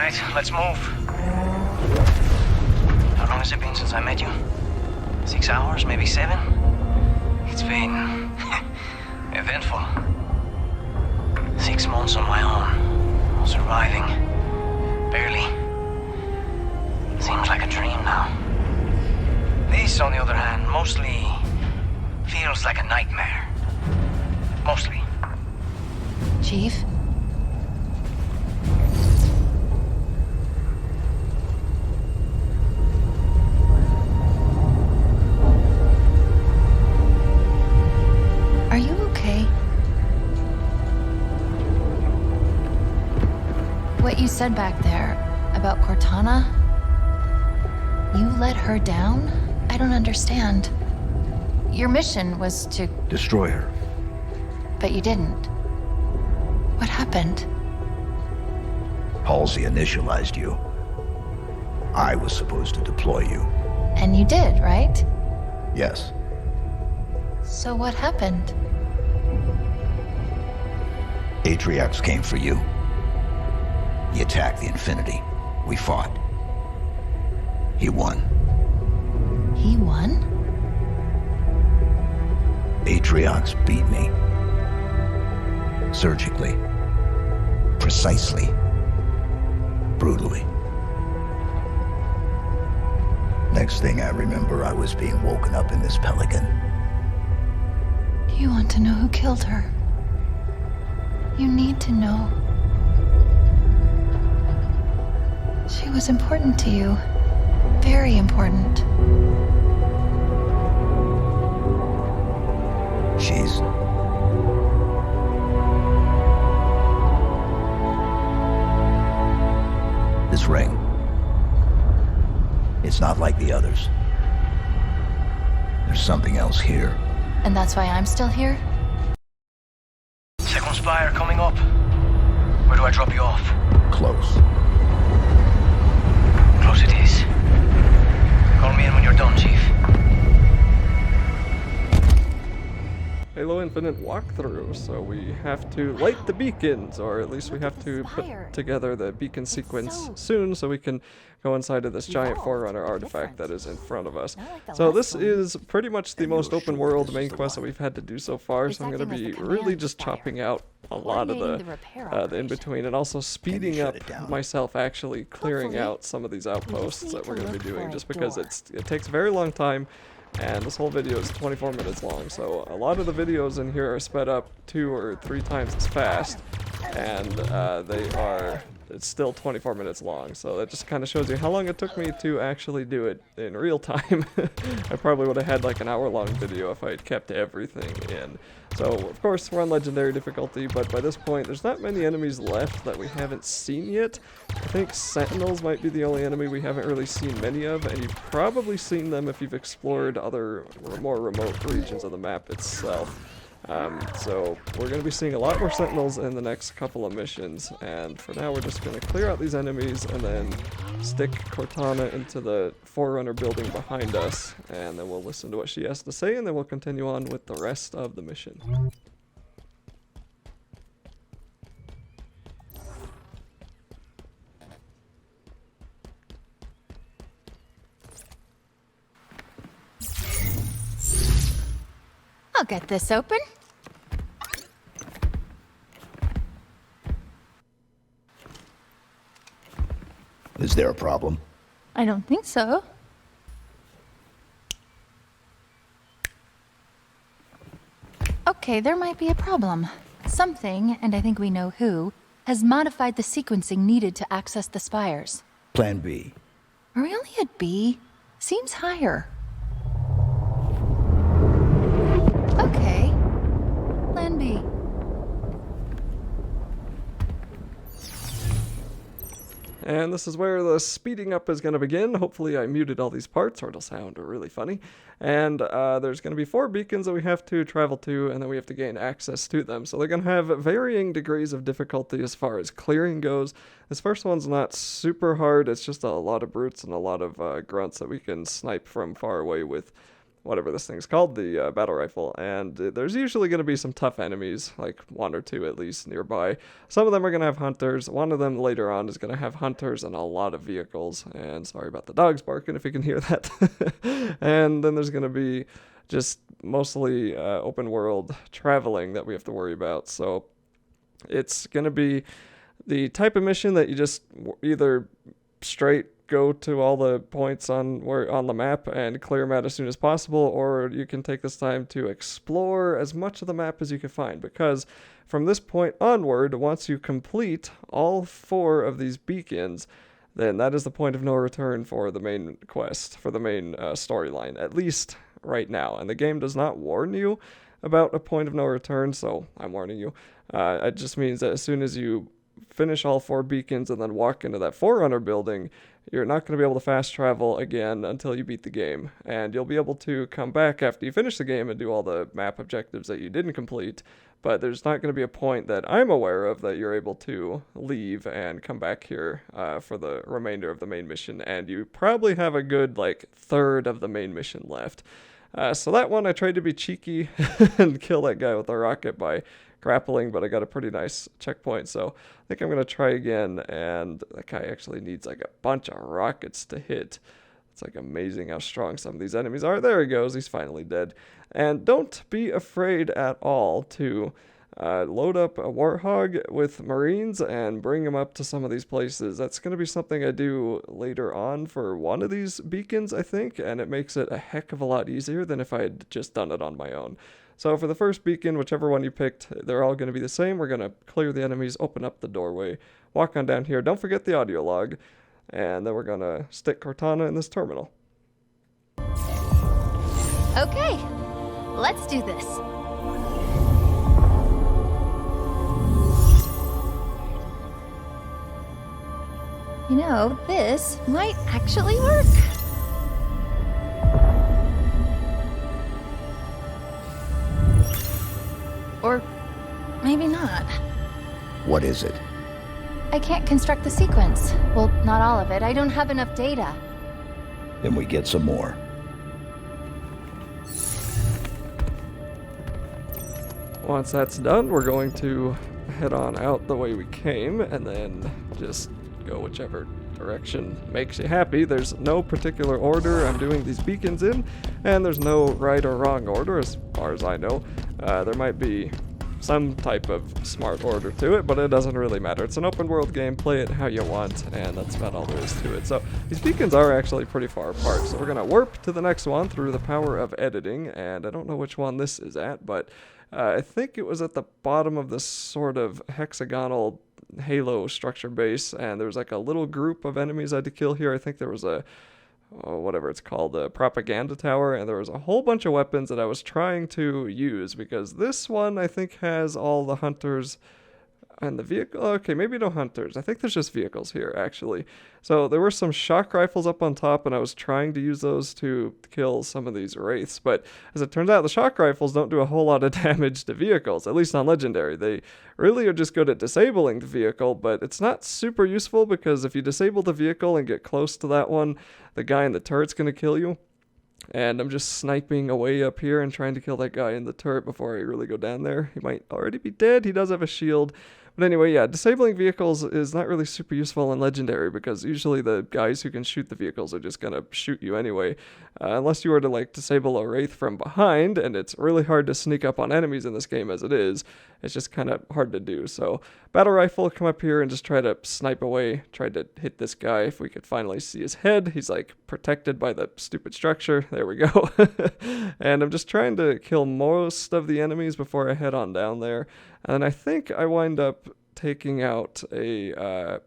Alright, let's move. How long has it been since I met you? 6 hours, maybe 7? It's been eventful. 6 months on my own, surviving. Barely. Seems like a dream now. This, on the other hand, mostly feels like a nightmare. Mostly. Chief? Are you okay? What you said back there about Cortana? You let her down? I don't understand. Your mission was to... Destroy her. But you didn't. What happened? Halsey initialized you. I was supposed to deploy you. And you did, right? Yes. So what happened? Atriox came for you. He attacked the Infinity. We fought. He won. He won? Atriox beat me. Surgically. Precisely. Brutally. Next thing I remember, I was being woken up in this Pelican. You want to know who killed her? You need to know. She was important to you. Very important. She's... This ring. It's not like the others. There's something else here. And that's why I'm still here? Second spire coming up. Where do I drop you off? Close. Close it is. Call me in when you're done, Chief. Halo Infinite walkthrough, so we have to light the beacons, or at least we have to put together the beacon sequence soon so we can go inside of this giant Forerunner artifact that is in front of us. So this is pretty much the most open world main quest that we've had to do so far, so I'm going to be really just chopping out a lot of the in-between and also speeding up myself actually clearing out some of these outposts that we're going to be doing, just because it takes a very long time. And this whole video is 24 minutes long, so a lot of the videos in here are sped up 2 or 3 times as fast, and it's still 24 minutes long, so that just kind of shows you how long it took me to actually do it in real time. I probably would have had like an hour-long video if I had kept everything in. So, of course, we're on Legendary difficulty, but by this point, there's not many enemies left that we haven't seen yet. I think Sentinels might be the only enemy we haven't really seen many of, and you've probably seen them if you've explored other more remote regions of the map itself. So we're going to be seeing a lot more Sentinels in the next couple of missions, and for now we're just going to clear out these enemies and then stick Cortana into the Forerunner building behind us, and then we'll listen to what she has to say, and then we'll continue on with the rest of the mission. I'll get this open. Is there a problem? I don't think so. Okay, there might be a problem. Something, and I think we know who, has modified the sequencing needed to access the spires. Plan B. Are we only at B? Seems higher. Okay. Plan B. And this is where the speeding up is going to begin. Hopefully I muted all these parts or it'll sound really funny. And there's going to be 4 beacons that we have to travel to, and then we have to gain access to them. So they're going to have varying degrees of difficulty as far as clearing goes. This first one's not super hard. It's just a lot of brutes and a lot of grunts that we can snipe from far away with whatever this thing's called, the battle rifle, and there's usually going to be some tough enemies, like 1 or 2 at least nearby. Some of them are going to have hunters. One of them later on is going to have hunters and a lot of vehicles, and sorry about the dogs barking if you can hear that. And then there's going to be just mostly open world traveling that we have to worry about. So it's going to be the type of mission that you just either straight go to all the points on the map and clear them out as soon as possible, or you can take this time to explore as much of the map as you can find, because from this point onward, once you complete all 4 of these beacons, then that is the point of no return for the main quest, for the main storyline, at least right now. And the game does not warn you about a point of no return, so I'm warning you. It just means that as soon as you finish all 4 beacons and then walk into that Forerunner building, you're not going to be able to fast travel again until you beat the game. And you'll be able to come back after you finish the game and do all the map objectives that you didn't complete, but there's not going to be a point that I'm aware of that you're able to leave and come back here for the remainder of the main mission. And you probably have a good, like, third of the main mission left. So that one, I tried to be cheeky and kill that guy with a rocket by grappling, but I got a pretty nice checkpoint, so I think I'm going to try again, and that guy actually needs like a bunch of rockets to hit. It's like amazing how strong some of these enemies are. There he goes, he's finally dead. And don't be afraid at all to load up a Warthog with Marines and bring them up to some of these places. That's going to be something I do later on for one of these beacons, I think, and it makes it a heck of a lot easier than if I had just done it on my own. So for the first beacon, whichever one you picked, they're all going to be the same. We're going to clear the enemies, open up the doorway, walk on down here. Don't forget the audio log. And then we're going to stick Cortana in this terminal. Okay, let's do this. You know, this might actually work. Or maybe not. What is it? I can't construct the sequence. Well, not all of it. I don't have enough data. Then we get some more. Once that's done, we're going to head on out the way we came, and then just go whichever direction makes you happy. There's no particular order I'm doing these beacons in, and there's no right or wrong order as far as I know. There might be some type of smart order to it, but it doesn't really matter. It's an open world game, play it how you want, and that's about all there is to it. So these beacons are actually pretty far apart, so we're gonna warp to the next one through the power of editing, and I don't know which one this is at, but I think it was at the bottom of this sort of hexagonal Halo structure base, and there was like a little group of enemies I had to kill here. I think there was a whatever it's called, a propaganda tower, and there was a whole bunch of weapons that I was trying to use, because this one I think has all the hunters and the vehicle. Okay, maybe no hunters. I think there's just vehicles here, actually. So there were some shock rifles up on top, and I was trying to use those to kill some of these wraiths, but as it turns out, the shock rifles don't do a whole lot of damage to vehicles, at least on Legendary. They really are just good at disabling the vehicle, but it's not super useful, because if you disable the vehicle and get close to that one, the guy in the turret's going to kill you. And I'm just sniping away up here and trying to kill that guy in the turret before I really go down there. He might already be dead. He does have a shield. But anyway, yeah, disabling vehicles is not really super useful in Legendary, because usually the guys who can shoot the vehicles are just going to shoot you anyway. Unless you were to, like, disable a wraith from behind, and it's really hard to sneak up on enemies in this game as it is. It's just kind of hard to do. So, battle rifle, come up here and just try to snipe away. Try to hit this guy if we could finally see his head. He's, like, protected by the stupid structure. There we go. And I'm just trying to kill most of the enemies before I head on down there. And I think I wind up taking out a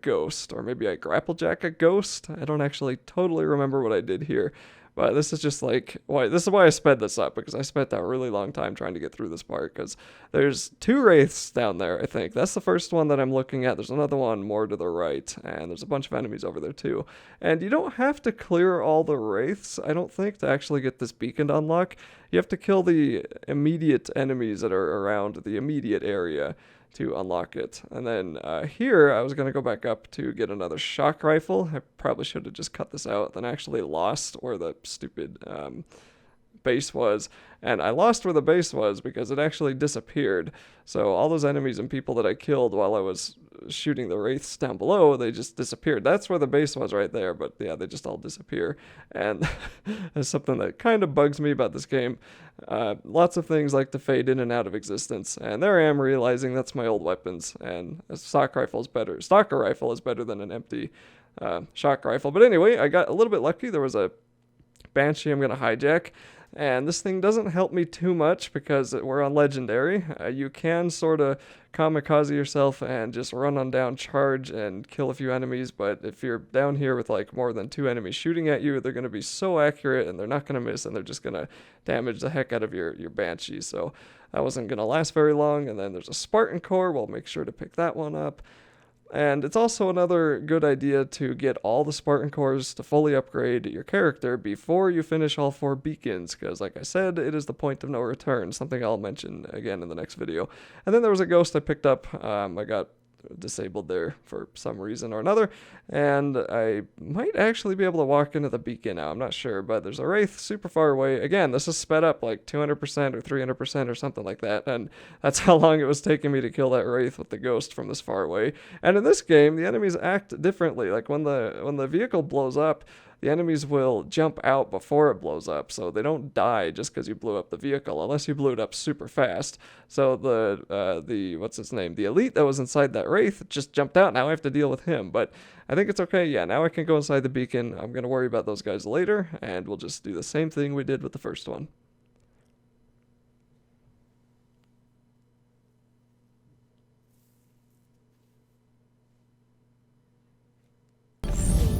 ghost, or maybe I grapplejack a ghost. I don't actually totally remember what I did here, but this is just like this is why I sped this up, because I spent a really long time trying to get through this part, because there's 2 wraiths down there. I think that's the first one that I'm looking at. There's another one more to the right, and there's a bunch of enemies over there too. And you don't have to clear all the wraiths, I don't think, to actually get this beacon to unlock. You have to kill the immediate enemies that are around the immediate area to unlock it. And then here, I was going to go back up to get another shock rifle. I probably should have just cut this out, then actually lost, or the stupid base was, and I lost where the base was because it actually disappeared. So all those enemies and people that I killed while I was shooting the wraiths down below, they just disappeared. That's where the base was right there, but yeah, they just all disappear. And that's something that kind of bugs me about this game. Lots of things like to fade in and out of existence, and there I am realizing that's my old weapons, and a stock rifle is better. Stalker rifle is better than an empty shock rifle. But anyway, I got a little bit lucky. There was a Banshee I'm going to hijack, and this thing doesn't help me too much because we're on Legendary. You can sort of kamikaze yourself and just run on down, charge, and kill a few enemies, but if you're down here with like more than 2 enemies shooting at you, they're going to be so accurate, and they're not going to miss, and they're just going to damage the heck out of your Banshee. So that wasn't going to last very long. And then there's a Spartan core. We'll make sure to pick that one up. And it's also another good idea to get all the Spartan cores to fully upgrade your character before you finish all 4 beacons, because like I said, it is the point of no return, something I'll mention again in the next video. And then there was a ghost I picked up. I got disabled there for some reason or another, and I might actually be able to walk into the beacon now. I'm not sure, but there's a wraith super far away. Again, this is sped up like 200% or 300% or something like that, and that's how long it was taking me to kill that wraith with the ghost from this far away. And in this game, the enemies act differently. Like when the vehicle blows up, the enemies will jump out before it blows up, so they don't die just because you blew up the vehicle, unless you blew it up super fast. So the what's his name? The elite that was inside that wraith just jumped out. Now I have to deal with him, but I think it's okay. Yeah, now I can go inside the beacon. I'm going to worry about those guys later, and we'll just do the same thing we did with the first one.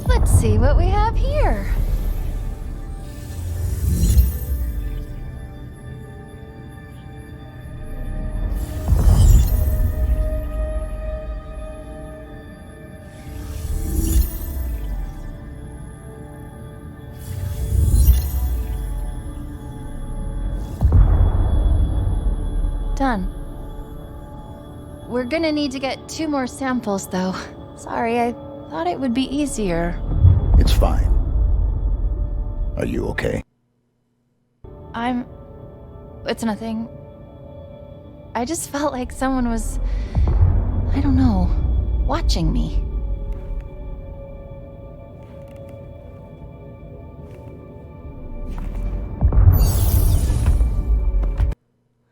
Let's see what we have here. Done. We're gonna need to get 2 more samples, though. Sorry, I thought it would be easier. It's fine. Are you okay? It's nothing. I just felt like someone was, I don't know, watching me.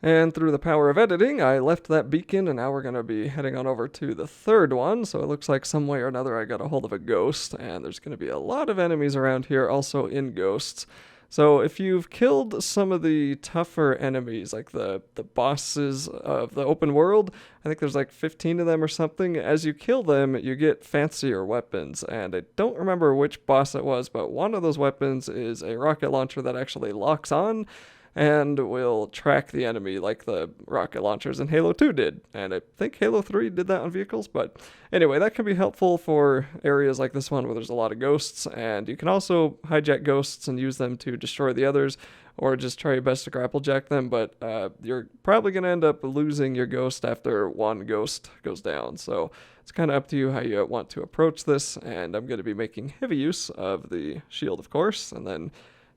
And through the power of editing, I left that beacon, and now we're going to be heading on over to the third one. So it looks like some way or another I got a hold of a ghost, and there's going to be a lot of enemies around here, also in ghosts. So if you've killed some of the tougher enemies, like the bosses of the open world, I think there's like 15 of them or something, as you kill them, you get fancier weapons. And I don't remember which boss it was, but one of those weapons is a rocket launcher that actually locks on and will track the enemy like the rocket launchers in Halo 2 did. And I think Halo 3 did that on vehicles, but anyway, that can be helpful for areas like this one where there's a lot of ghosts, and you can also hijack ghosts and use them to destroy the others, or just try your best to grapplejack them, but you're probably going to end up losing your ghost after one ghost goes down, so it's kind of up to you how you want to approach this, and I'm going to be making heavy use of the shield, of course, and then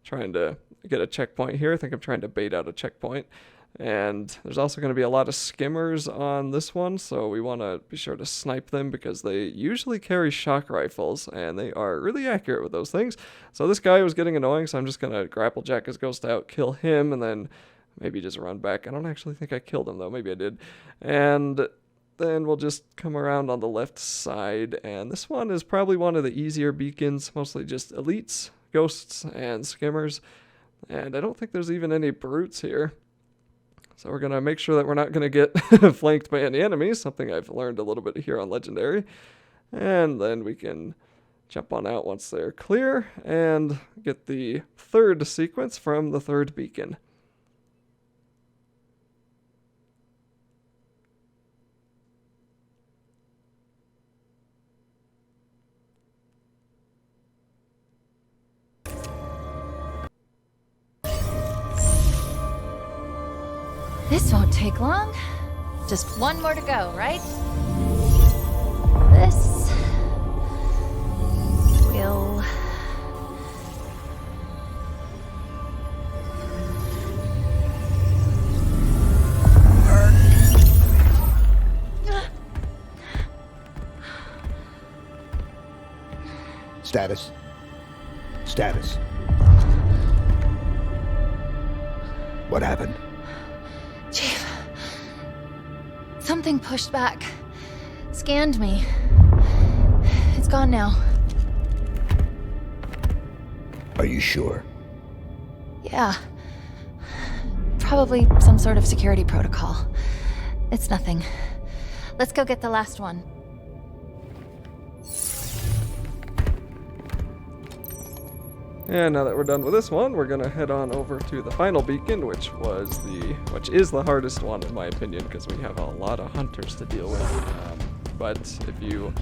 trying to get a checkpoint here. I think I'm trying to bait out a checkpoint. And there's also going to be a lot of skimmers on this one, so we want to be sure to snipe them because they usually carry shock rifles, and they are really accurate with those things. So this guy was getting annoying, so I'm just going to grapplejack his ghost out, kill him, and then maybe just run back. I don't actually think I killed him, though. Maybe I did. And then we'll just come around on the left side, and this one is probably one of the easier beacons, mostly just elites, ghosts, and skimmers. And I don't think there's even any brutes here. So we're going to make sure that we're not going to get flanked by any enemies, something I've learned a little bit here on Legendary. And then we can jump on out once they're clear and get the third sequence from the third beacon. This won't take long. Just one more to go, right? This will Status? Status. What happened? Chief. Something pushed back. Scanned me. It's gone now. Are you sure? Yeah. Probably some sort of security protocol. It's nothing. Let's go get the last one. And now that we're done with this one, we're gonna head on over to the final beacon, which is the hardest one in my opinion, because we have a lot of hunters to deal with. But if you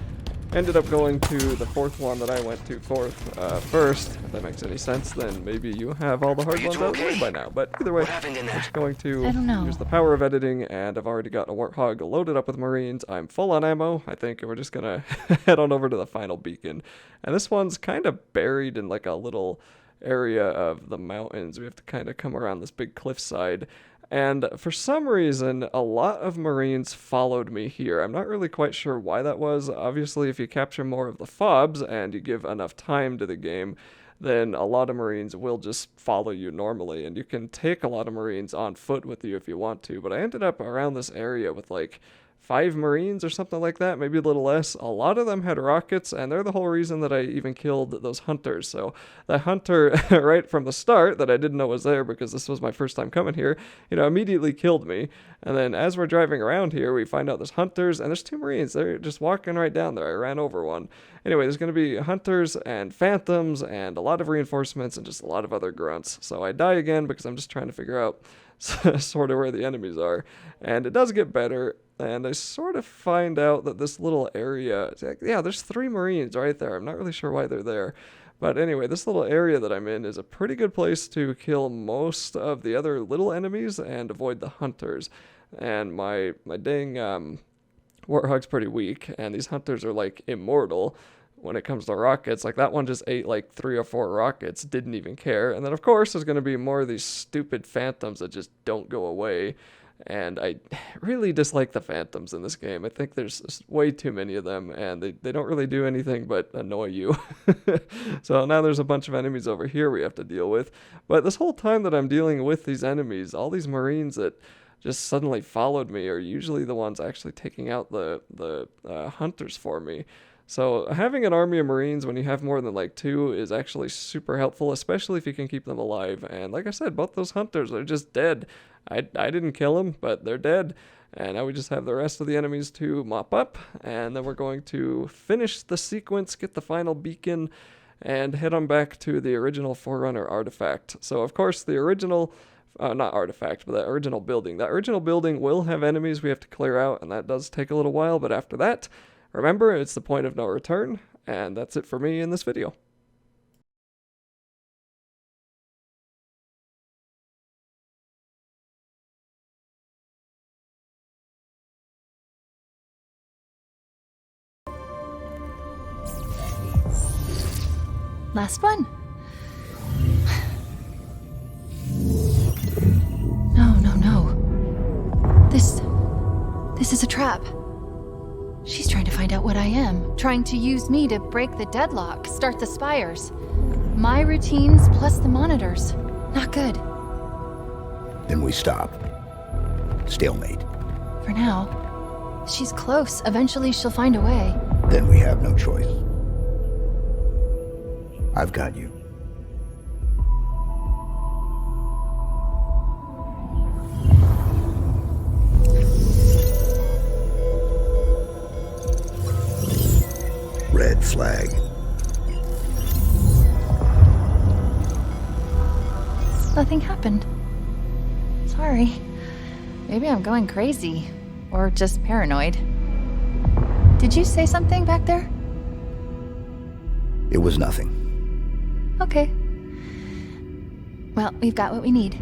ended up going to the fourth one that I went to first, if that makes any sense, then maybe you have all the hard ones out of the way by now. But either way, I'm just going to use the power of editing, and I've already got a Warthog loaded up with Marines. I'm full on ammo, I think, and we're just gonna head on over to the final beacon. And this one's kind of buried in like a little area of the mountains. We have to kind of come around this big cliffside. And for some reason, a lot of Marines followed me here. I'm not really quite sure why that was. Obviously, if you capture more of the fobs and you give enough time to the game, then a lot of Marines will just follow you normally. And you can take a lot of Marines on foot with you if you want to. But I ended up around this area with like 5 Marines or something like that, maybe a little less. A lot of them had rockets, and they're the whole reason that I even killed those hunters. So the hunter, right from the start, that I didn't know was there because this was my first time coming here, immediately killed me. And then as we're driving around here, we find out there's hunters, and there's 2 Marines. They're just walking right down there. I ran over one. Anyway, there's going to be hunters and phantoms and a lot of reinforcements and just a lot of other grunts. So I die again because I'm just trying to figure out sort of where the enemies are. And it does get better. And I sort of find out that this little area, yeah, there's 3 Marines right there. I'm not really sure why they're there. But anyway, this little area that I'm in is a pretty good place to kill most of the other little enemies and avoid the hunters. And my dang Warthog's pretty weak, and these hunters are like immortal when it comes to rockets. Like that one just ate like 3 or 4 rockets, didn't even care. And then of course there's going to be more of these stupid phantoms that just don't go away. And I really dislike the phantoms in this game. I think there's way too many of them, and they don't really do anything but annoy you. So now there's a bunch of enemies over here we have to deal with. But this whole time that I'm dealing with these enemies, all these Marines that just suddenly followed me are usually the ones actually taking out the hunters for me. So having an army of Marines when you have more than like 2 is actually super helpful, especially if you can keep them alive. And like I said, both those hunters are just dead. I didn't kill them, but they're dead. And now we just have the rest of the enemies to mop up. And then we're going to finish the sequence, get the final beacon, and head on back to the original Forerunner artifact. So of course the original, not artifact, but the original building. That original building will have enemies we have to clear out, and that does take a little while. But after that, remember, it's the point of no return. And that's it for me in this video. Last one. No. This is a trap. She's trying to find out what I am, trying to use me to break the deadlock, start the spires. My routines plus the monitors. Not good. Then we stop. Stalemate. For now. She's close. Eventually she'll find a way. Then we have no choice. I've got you. Red flag. Nothing happened. Sorry. Maybe I'm going crazy. Or just paranoid. Did you say something back there? It was nothing. Okay. Well, we've got what we need.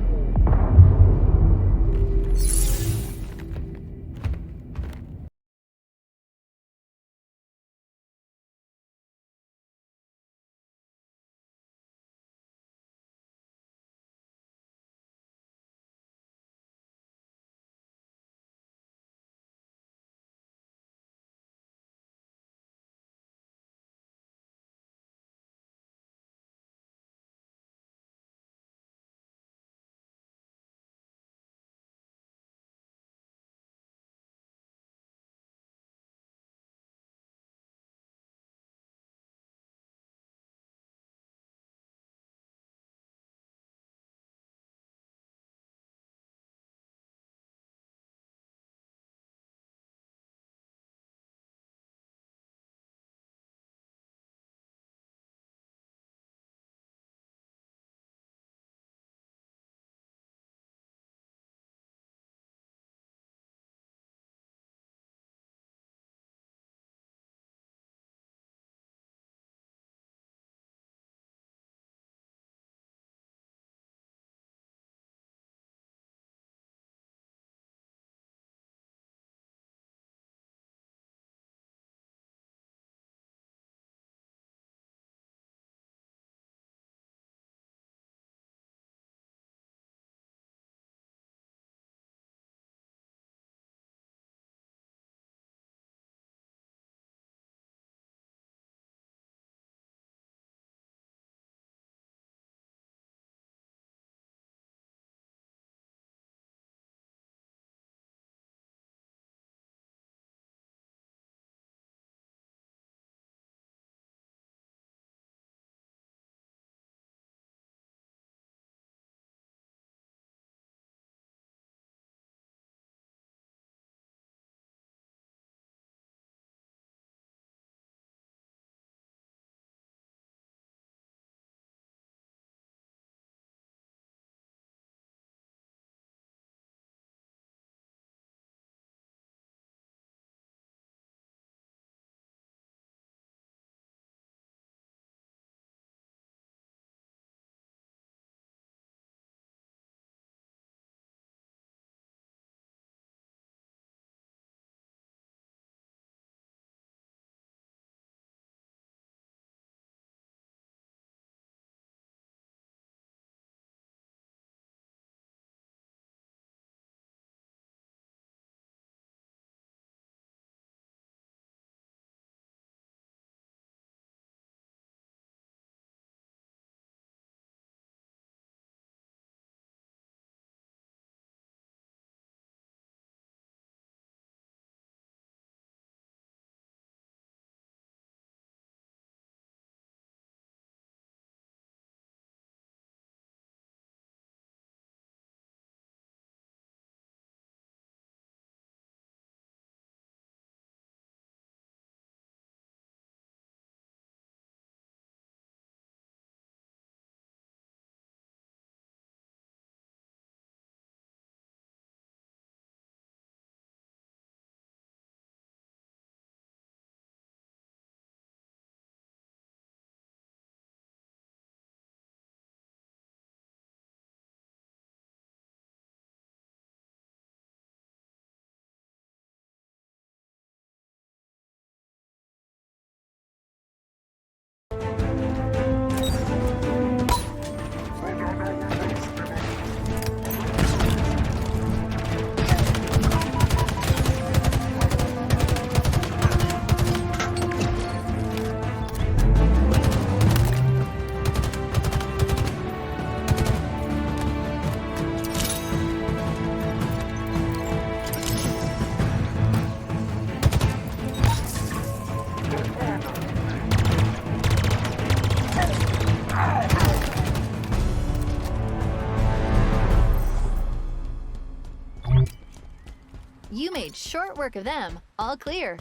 You made short work of them. All clear.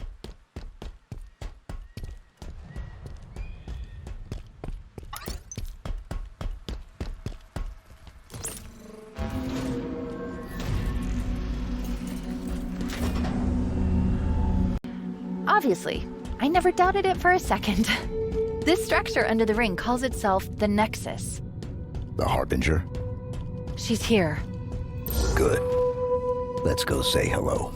Obviously, I never doubted it for a second. This structure under the ring calls itself the Nexus. The Harbinger? She's here. Good. Let's go say hello.